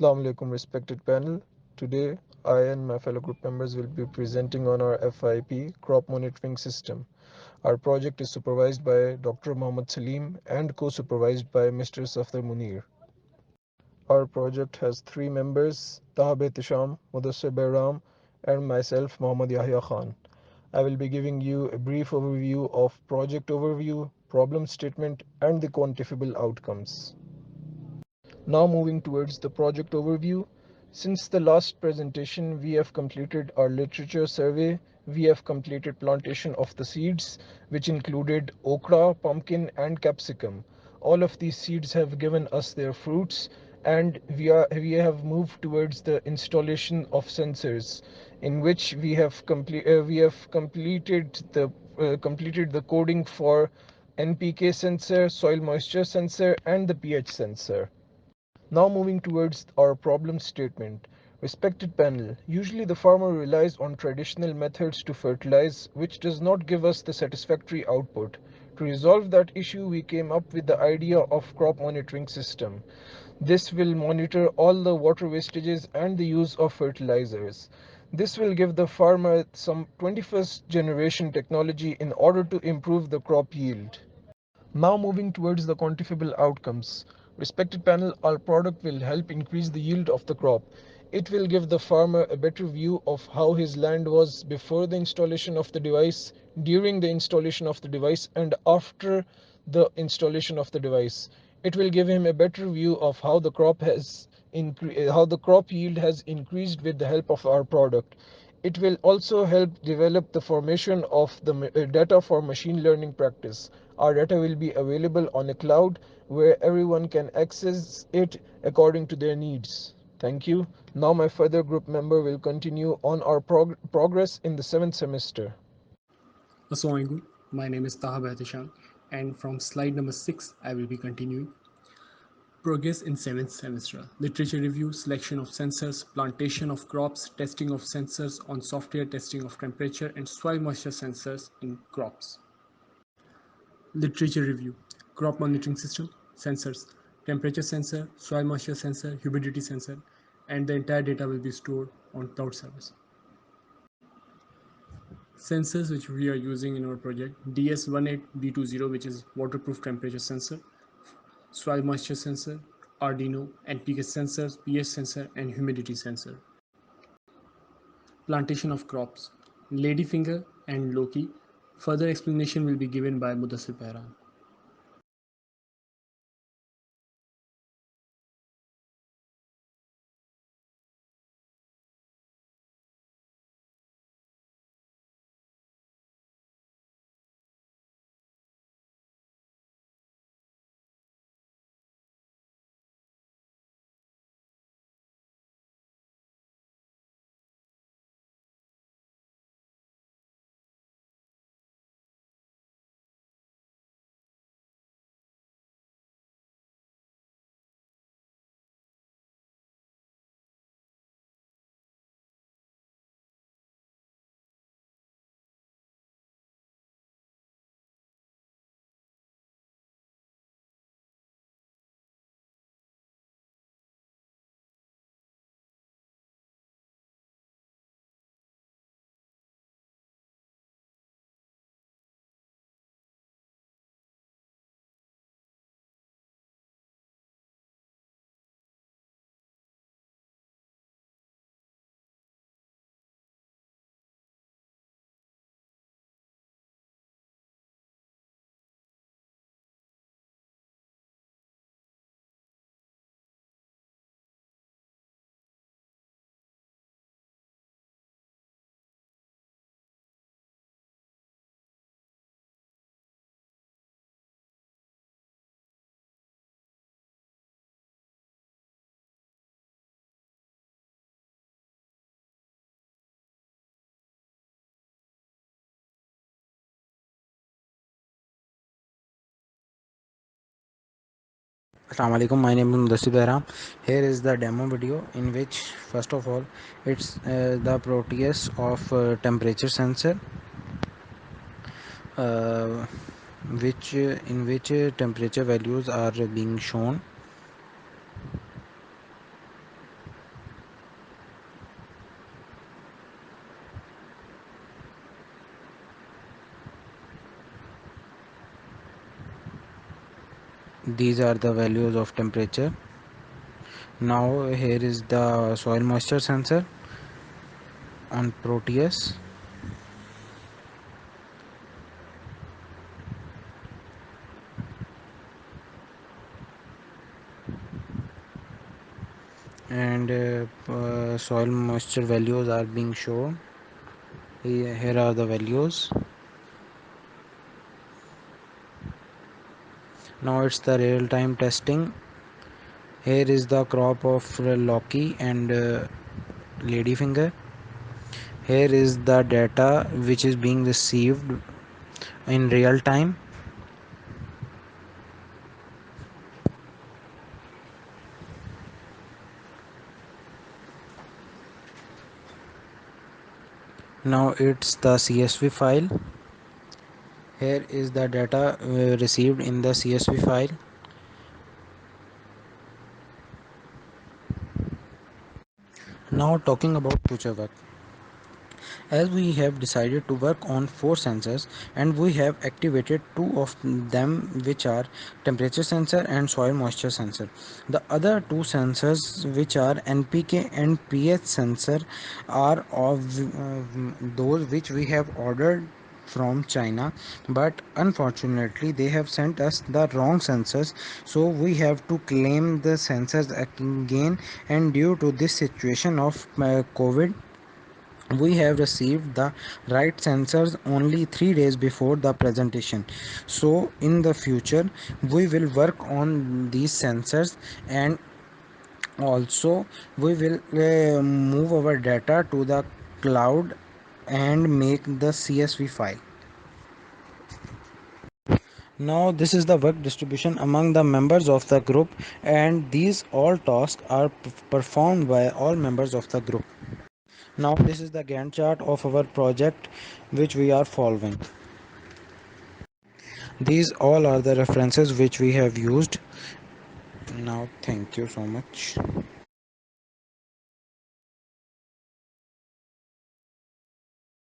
Assalamu alaikum, respected panel. Today, I and my fellow group members will be presenting on our FIP crop monitoring system. Our project is supervised by Dr. Mohammad Salim and co-supervised by Mr. Safdar Munir. Our project has three members, Tahab Ihtisham, Mudassir Bayram, and myself, Mohammad Yahya Khan. I will be giving you a brief overview of project overview, problem statement, and the quantifiable outcomes. Now moving towards the project overview. Since the last presentation, we have completed our literature survey. We have completed plantation of the seeds, which included okra, pumpkin, and capsicum. All of these seeds have given us their fruits, and we have moved towards the installation of sensors, in which we have completed the coding for NPK sensor, soil moisture sensor, and the pH sensor. Now moving towards our problem statement. Respected panel, usually the farmer relies on traditional methods to fertilize, which does not give us the satisfactory output. To resolve that issue, we came up with the idea of crop monitoring system. This will monitor all the water wastages and the use of fertilizers. This will give the farmer some 21st generation technology in order to improve the crop yield. Now moving towards the quantifiable outcomes. Respected panel, our product will help increase the yield of the crop. It will give the farmer a better view of how his land was before the installation of the device, during the installation of the device, and after the installation of the device. It will give him a better view of how how the crop yield has increased with the help of our product. It will also help develop the formation of the data for machine learning practice. Our data will be available on a cloud where everyone can access it according to their needs. Thank you. Now my further group member will continue on our progress in the 7th semester. Assalamualaikum. My name is Taha Bahtisham, and from slide number 6, I will be continuing. Progress in 7th semester. Literature review, selection of sensors, plantation of crops, testing of sensors on software, testing of temperature and soil moisture sensors in crops. Literature review, crop monitoring system, sensors, temperature sensor, soil moisture sensor, humidity sensor, and the entire data will be stored on cloud service. Sensors which we are using in our project: DS18B20, which is waterproof temperature sensor, soil moisture sensor, Arduino, NPK sensors, pH sensor, and humidity sensor. Plantation of crops, ladyfinger and Loki. Further explanation will be given by Mudassir Pehran. Assalamu alaikum. My name is Mudassir Behram. Here is the demo video in which, first of all, it's the Proteus of temperature sensor, uh, which in which temperature values are being shown. These are the values of temperature. Now here is the soil moisture sensor on Proteus. And soil moisture values are being shown. Here are the values. Now it's the real time testing. Here is the crop of Loki and ladyfinger. Here is the data which is being received in real time. Now it's the CSV file. Here is the data received in the CSV file. Now talking about future work. As we have decided to work on 4 sensors and we have activated 2 of them, which are temperature sensor and soil moisture sensor. The other 2 sensors, which are NPK and pH sensor, are of those which we have ordered from China, but unfortunately they have sent us the wrong sensors, so we have to claim the sensors again. And due to this situation of COVID, we have received the right sensors only 3 days before the presentation. So in the future we will work on these sensors, and also we will move our data to the cloud and make the CSV file. Now this is the work distribution among the members of the group, and these all tasks are performed by all members of the group. Now this is the Gantt chart of our project which we are following. These all are the references which we have used. Now thank you so much.